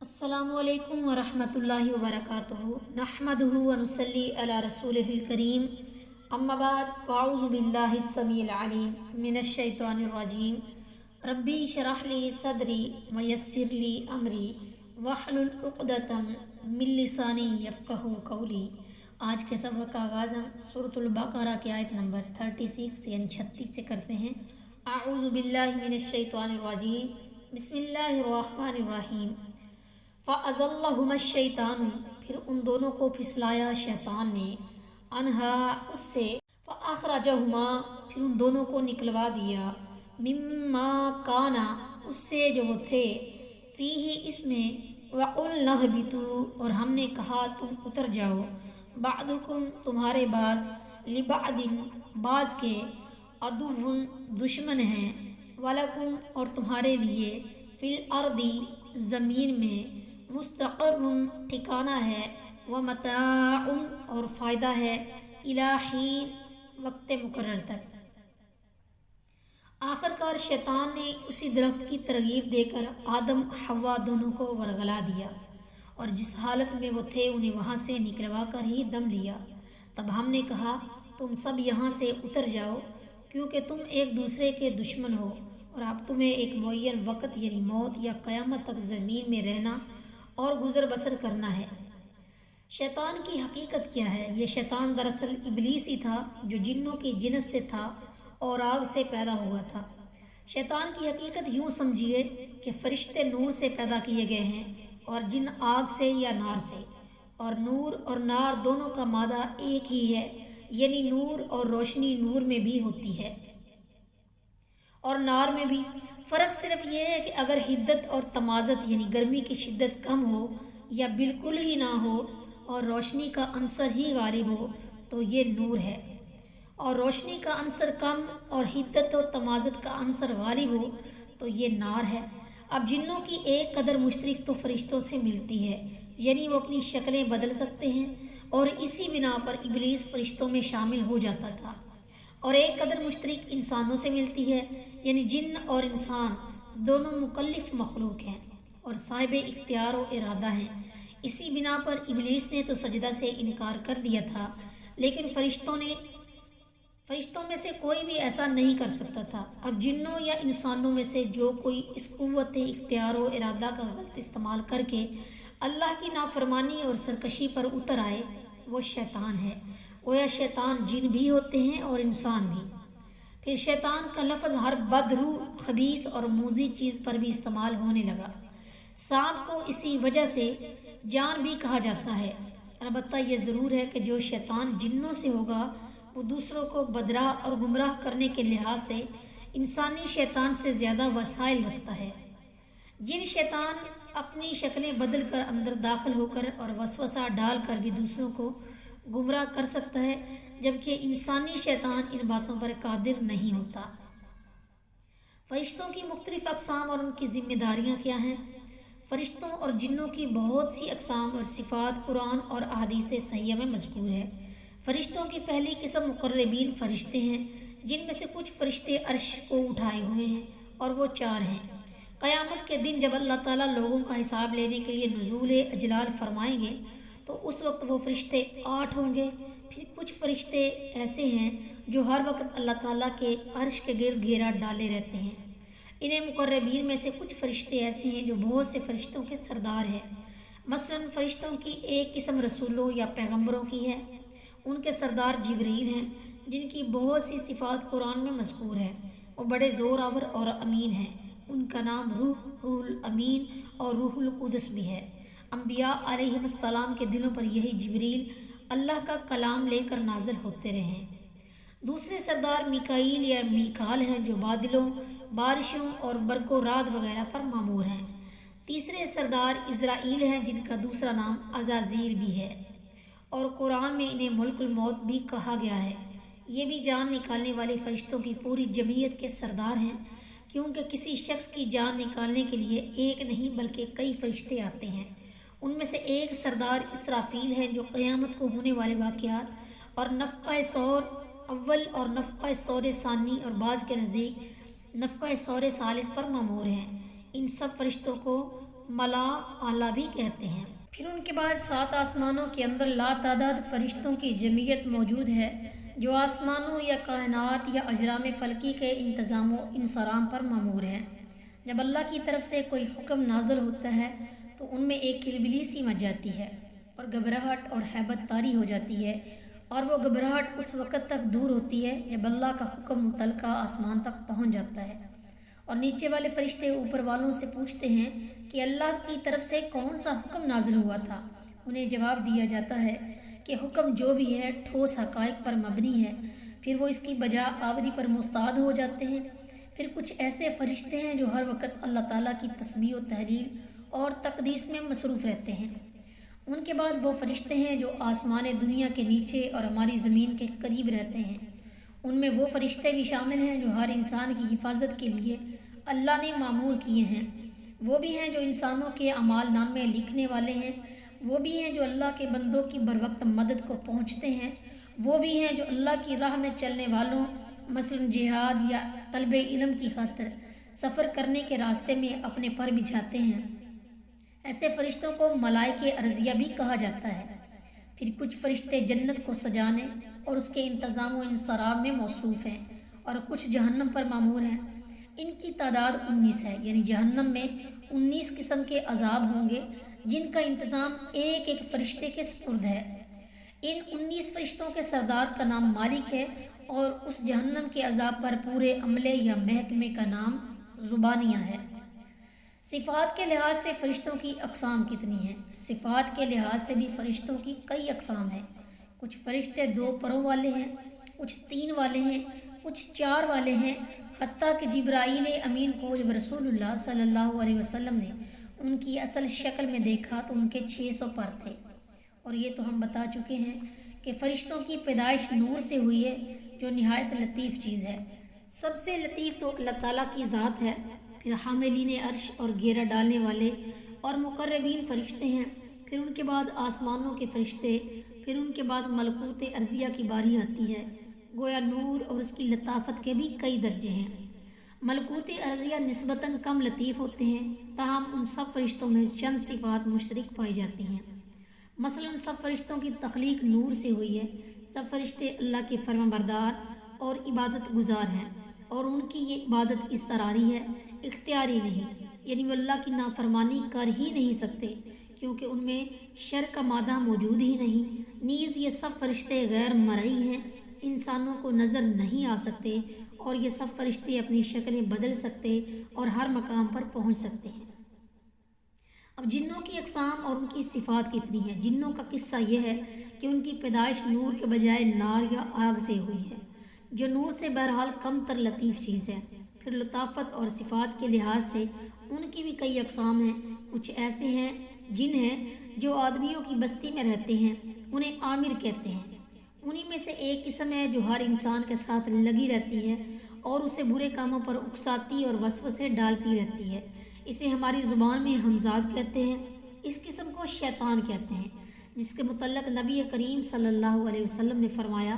السلام علیکم ورحمۃ اللہ وبرکاتہ نحمدہ ونصلی علی رسولہ الکریم اما بعد فاعوذ باللہ السمیع العلیم من الشیطان الرجیم ربی اشرح لی صدری ویسر لی امری واحلل عقدۃ من لسانی یفقہوا قولی۔ آج کے سبق کا آغاز ہم سورۃ البقرہ کی آیت نمبر 36 یعنی 36 سے کرتے ہیں۔ اعوذ باللہ من الشیطان الرجیم، بسم اللہ الرحمن الرحیم۔ فَأَزَلَّهُمَا الشَّيْطَانُ، پھر ان دونوں کو پھسلایا شیطان نے، انہا اس سے، فَأَخْرَجَهُمَا، پھر ان دونوں کو نکلوا دیا، مِمَّا كَانَ، اس سے جو وہ تھے، فِيهِ اس میں، وَقُلْنَا اهْبِطُوا، اور ہم نے کہا تم اتر جاؤ، بَعْضُكُمْ تمہارے بعض، لِبَعْضٍ بعض کے، عَدُوٌّ دشمن ہیں، وَلَكُمْ اور تمہارے لیے، فِي الْأَرْضِ زمین میں، مستقر ٹھکانہ ہے، ومتاع اور فائدہ ہے، الی حین وقت مقرر تک۔ آخر کار شیطان نے اسی درخت کی ترغیب دے کر آدم حوا دونوں کو ورغلا دیا، اور جس حالت میں وہ تھے انہیں وہاں سے نکلوا کر ہی دم لیا۔ تب ہم نے کہا تم سب یہاں سے اتر جاؤ، کیونکہ تم ایک دوسرے کے دشمن ہو، اور اب تمہیں ایک معین وقت یعنی موت یا قیامت تک زمین میں رہنا اور گزر بسر کرنا ہے۔ شیطان کی حقیقت کیا ہے؟ یہ شیطان دراصل ابلیس ہی تھا جو جنوں کی جنس سے تھا اور آگ سے پیدا ہوا تھا۔ شیطان کی حقیقت یوں سمجھیے کہ فرشتے نور سے پیدا کیے گئے ہیں اور جن آگ سے یا نار سے، اور نور اور نار دونوں کا مادہ ایک ہی ہے، یعنی نور اور روشنی نور میں بھی ہوتی ہے اور نار میں بھی۔ فرق صرف یہ ہے کہ اگر حدت اور تمازت یعنی گرمی کی شدت کم ہو یا بالکل ہی نہ ہو اور روشنی کا عنصر ہی غالب ہو تو یہ نور ہے، اور روشنی کا عنصر کم اور حدت و تمازت کا عنصر غالب ہو تو یہ نار ہے۔ اب جنوں کی ایک قدر مشترک تو فرشتوں سے ملتی ہے، یعنی وہ اپنی شکلیں بدل سکتے ہیں، اور اسی بنا پر ابلیس فرشتوں میں شامل ہو جاتا تھا، اور ایک قدر مشترک انسانوں سے ملتی ہے، یعنی جن اور انسان دونوں مکلف مخلوق ہیں اور صاحب اختیار و ارادہ ہیں۔ اسی بنا پر ابلیس نے تو سجدہ سے انکار کر دیا تھا، لیکن فرشتوں میں سے کوئی بھی ایسا نہیں کر سکتا تھا۔ اب جنوں یا انسانوں میں سے جو کوئی اس قوت اختیار و ارادہ کا غلط استعمال کر کے اللہ کی نافرمانی اور سرکشی پر اتر آئے وہ شیطان ہے۔ گویا شیطان جن بھی ہوتے ہیں اور انسان بھی۔ پھر شیطان کا لفظ ہر بدروح، خبیث اور موذی چیز پر بھی استعمال ہونے لگا۔ سانپ کو اسی وجہ سے جان بھی کہا جاتا ہے۔ البتہ یہ ضرور ہے کہ جو شیطان جنوں سے ہوگا وہ دوسروں کو بدراہ اور گمراہ کرنے کے لحاظ سے انسانی شیطان سے زیادہ وسائل رکھتا ہے۔ جن شیطان اپنی شکلیں بدل کر اندر داخل ہو کر اور وسوسہ ڈال کر بھی دوسروں کو گمراہ کر سکتا ہے، جبکہ انسانی شیطان ان باتوں پر قادر نہیں ہوتا۔ فرشتوں کی مختلف اقسام اور ان کی ذمہ داریاں کیا ہیں؟ فرشتوں اور جنوں کی بہت سی اقسام اور صفات قرآن اور احادیث صحیحہ میں مذکور ہے۔ فرشتوں کی پہلی قسم مقربین فرشتے ہیں، جن میں سے کچھ فرشتے عرش کو اٹھائے ہوئے ہیں، اور وہ 4 ہیں۔ قیامت کے دن جب اللہ تعالیٰ لوگوں کا حساب لینے کے لیے نزول اجلال فرمائیں گے تو اس وقت وہ فرشتے 8 ہوں گے۔ پھر کچھ فرشتے ایسے ہیں جو ہر وقت اللہ تعالیٰ کے عرش کے گرد گھیرا ڈالے رہتے ہیں۔ انہیں مقربین میں سے کچھ فرشتے ایسے ہیں جو بہت سے فرشتوں کے سردار ہیں۔ مثلا فرشتوں کی ایک قسم رسولوں یا پیغمبروں کی ہے۔ ان کے سردار جبریل ہیں، جن کی بہت سی صفات قرآن میں مذکور ہیں۔ وہ بڑے زور آور اور امین ہیں۔ ان کا نام روح الامین اور روح القدس بھی ہے۔ انبیاء علیہم السلام کے دلوں پر یہی جبریل اللہ کا کلام لے کر نازل ہوتے رہے ہیں۔ دوسرے سردار میکائیل یا میکال ہیں جو بادلوں، بارشوں اور برق و رعد وغیرہ پر مامور ہیں۔ تیسرے سردار اسرائیل ہیں جن کا دوسرا نام عزازیل بھی ہے، اور قرآن میں انہیں ملک الموت بھی کہا گیا ہے۔ یہ بھی جان نکالنے والے فرشتوں کی پوری جمعیت کے سردار ہیں، کیونکہ کسی شخص کی جان نکالنے کے لیے ایک نہیں بلکہ کئی فرشتے آتے ہیں۔ ان میں سے ایک سردار اسرافیل ہے جو قیامت کو ہونے والے واقعات اور نفخہ صور اول اور نفخہ صور ثانی اور بعض کے نزدیک نفخہ صور ثالث پر مامور ہیں۔ ان سب فرشتوں کو ملا اعلیٰ بھی کہتے ہیں۔ پھر ان کے بعد 7 آسمانوں کے اندر لا تعداد فرشتوں کی جمعیت موجود ہے جو آسمانوں یا کائنات یا اجرام فلکی کے انتظام و انصرام پر مامور ہیں۔ جب اللہ کی طرف سے کوئی حکم نازل ہوتا ہے تو ان میں ایک کھلبلی سی مچ جاتی ہے اور گھبراہٹ اور ہیبت طاری ہو جاتی ہے، اور وہ گھبراہٹ اس وقت تک دور ہوتی ہے جب اللہ کا حکم متعلقہ آسمان تک پہنچ جاتا ہے، اور نیچے والے فرشتے اوپر والوں سے پوچھتے ہیں کہ اللہ کی طرف سے کون سا حکم نازل ہوا تھا۔ انہیں جواب دیا جاتا ہے کہ حکم جو بھی ہے ٹھوس حقائق پر مبنی ہے، پھر وہ اس کی بجا آوری پر مستعد ہو جاتے ہیں۔ پھر کچھ ایسے فرشتے ہیں جو ہر وقت اللہ تعالیٰ کی تسبیح و تحلیل اور تقدیس میں مصروف رہتے ہیں۔ ان کے بعد وہ فرشتے ہیں جو آسمان دنیا کے نیچے اور ہماری زمین کے قریب رہتے ہیں۔ ان میں وہ فرشتے بھی شامل ہیں جو ہر انسان کی حفاظت کے لیے اللہ نے مامور کیے ہیں۔ وہ بھی ہیں جو انسانوں کے اعمال نامے لکھنے والے ہیں۔ وہ بھی ہیں جو اللہ کے بندوں کی بروقت مدد کو پہنچتے ہیں۔ وہ بھی ہیں جو اللہ کی راہ میں چلنے والوں، مثلا جہاد یا طلب علم کی خاطر سفر کرنے کے راستے میں اپنے پر بچھاتے ہیں۔ ایسے فرشتوں کو ملائکہ ارضیہ بھی کہا جاتا ہے۔ پھر کچھ فرشتے جنت کو سجانے اور اس کے انتظام و انصرام میں موصوف ہیں، اور کچھ جہنم پر مامور ہیں۔ ان کی تعداد 19 ہے، یعنی جہنم میں 19 قسم کے عذاب ہوں گے جن کا انتظام ایک ایک فرشتے کے سپرد ہے۔ ان 19 فرشتوں کے سردار کا نام مالک ہے، اور اس جہنم کے عذاب پر پورے عملے یا محکمے کا نام زبانیہ ہے۔ صفات کے لحاظ سے فرشتوں کی اقسام کتنی ہیں؟ صفات کے لحاظ سے بھی فرشتوں کی کئی اقسام ہیں۔ کچھ فرشتے 2 پروں والے ہیں، کچھ 3 والے ہیں، کچھ 4 والے ہیں، حتیٰ کہ جبرائیل امین کو جب رسول اللہ صلی اللہ علیہ وسلم نے ان کی اصل شکل میں دیکھا تو ان کے 600 پر تھے۔ اور یہ تو ہم بتا چکے ہیں کہ فرشتوں کی پیدائش نور سے ہوئی ہے جو نہایت لطیف چیز ہے۔ سب سے لطیف تو اللہ تعالیٰ کی ذات ہے، پھر حاملین عرش اور گھیرا ڈالنے والے اور مقربین فرشتے ہیں، پھر ان کے بعد آسمانوں کے فرشتے، پھر ان کے بعد ملکوت ارضیہ کی باری آتی ہے۔ گویا نور اور اس کی لطافت کے بھی کئی درجے ہیں۔ ملکوت ارضیہ نسبتاً کم لطیف ہوتے ہیں، تاہم ان سب فرشتوں میں چند صفات مشترک پائی جاتی ہیں۔ مثلاً سب فرشتوں کی تخلیق نور سے ہوئی ہے، سب فرشتے اللہ کے فرما بردار اور عبادت گزار ہیں، اور ان کی یہ عبادت اضطراری ہے، اختیاری نہیں، یعنی وہ اللہ کی نافرمانی کر ہی نہیں سکتے کیونکہ ان میں شر کا مادہ موجود ہی نہیں۔ نیز یہ سب فرشتے غیر مرئی ہیں، انسانوں کو نظر نہیں آ سکتے، اور یہ سب فرشتے اپنی شکلیں بدل سکتے اور ہر مقام پر پہنچ سکتے ہیں۔ اب جنوں کی اقسام اور ان کی صفات کتنی ہیں؟ جنوں کا قصہ یہ ہے کہ ان کی پیدائش نور کے بجائے نار یا آگ سے ہوئی ہے، جو نور سے بہرحال کم تر لطیف چیز ہے۔ پھر لطافت اور صفات کے لحاظ سے ان کی بھی کئی اقسام ہیں۔ کچھ ایسے ہیں جن ہیں جو آدمیوں کی بستی میں رہتے ہیں، انہیں عامر کہتے ہیں۔ انہی میں سے ایک قسم ہے جو ہر انسان کے ساتھ لگی رہتی ہے اور اسے برے کاموں پر اکساتی اور وسوسے ڈالتی رہتی ہے۔ اسے ہماری زبان میں ہمزاد کہتے ہیں۔ اس قسم کو شیطان کہتے ہیں، جس کے متعلق نبی کریم صلی اللہ علیہ وسلم نے فرمایا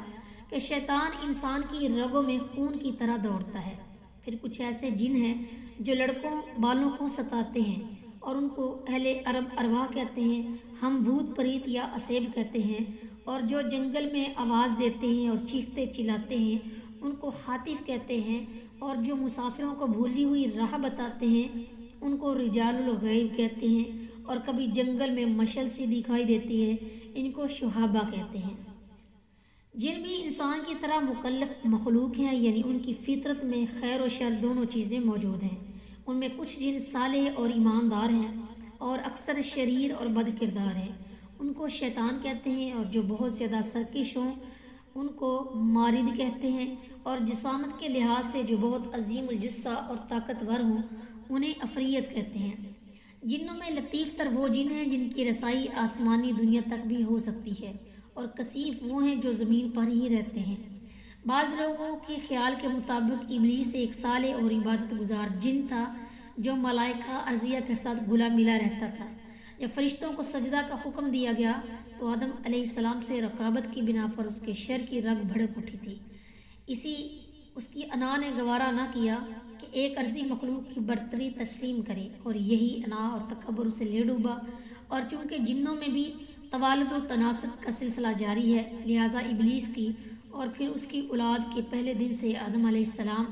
کہ شیطان انسان کی رگوں میں خون کی طرح دوڑتا ہے۔ پھر کچھ ایسے جن ہیں جو لڑکوں بالوں کو ستاتے ہیں، اور ان کو اہل عرب ارواح کہتے ہیں۔ ہم بھوت پریت یا اسیب کہتے ہیں، اور جو جنگل میں آواز دیتے ہیں اور چیختے چلاتے ہیں ان کو خاطف کہتے ہیں، اور جو مسافروں کو بھولی ہوئی راہ بتاتے ہیں ان کو رجال الغیب کہتے ہیں، اور کبھی جنگل میں مشل سی دکھائی دیتی ہے ان کو شہابہ کہتے ہیں۔ جن بھی انسان کی طرح مکلف مخلوق ہیں، یعنی ان کی فطرت میں خیر و شر دونوں چیزیں موجود ہیں۔ ان میں کچھ جن صالح اور ایماندار ہیں اور اکثر شریر اور بد کردار ہیں، ان کو شیطان کہتے ہیں، اور جو بہت زیادہ سرکش ہوں ان کو مارد کہتے ہیں، اور جسامت کے لحاظ سے جو بہت عظیم الجثہ اور طاقتور ہوں انہیں عفریت کہتے ہیں۔ جنوں میں لطیف تر وہ جن ہیں جن کی رسائی آسمانی دنیا تک بھی ہو سکتی ہے، اور کثیف وہ ہیں جو زمین پر ہی رہتے ہیں۔ بعض لوگوں کے خیال کے مطابق ابلیس ایک صالح اور عبادت گزار جن تھا جو ملائکہ ارضیہ کے ساتھ گھلا ملا رہتا تھا۔ جب فرشتوں کو سجدہ کا حکم دیا گیا تو آدم علیہ السلام سے رقابت کی بنا پر اس کے شر کی رگ بھڑک اٹھی تھی۔ اس کی انا نے گوارا نہ کیا کہ ایک عرضی مخلوق کی برتری تسلیم کرے، اور یہی انا اور تکبر اسے لے ڈوبا۔ اور چونکہ جنوں میں بھی توالد و تناسب کا سلسلہ جاری ہے، لہٰذا ابلیس کی اور پھر اس کی اولاد کے پہلے دن سے آدم علیہ السلام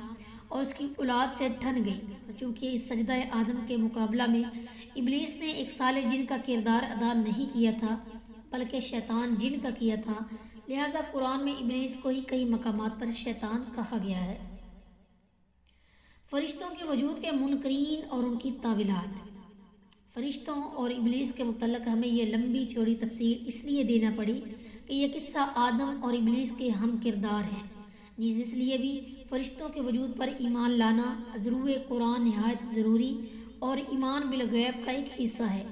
اور اس کی اولاد سے ٹھن گئی۔ اور چونکہ اس سجدہ آدم کے مقابلہ میں ابلیس نے ایک صالح جن کا کردار ادا نہیں کیا تھا بلکہ شیطان جن کا کیا تھا، لہٰذا قرآن میں ابلیس کو ہی کئی مقامات پر شیطان کہا گیا ہے۔ فرشتوں کے وجود کے منکرین اور ان کی تاویلات۔ فرشتوں اور ابلیس کے متعلق ہمیں یہ لمبی چوڑی تفصیل اس لیے دینا پڑی کہ یہ قصہ آدم اور ابلیس کے ہم کردار ہیں، نیز اس لیے بھی فرشتوں کے وجود پر ایمان لانا ضرور قرآن نہایت ضروری اور ایمان بالغیب کا ایک حصہ ہے۔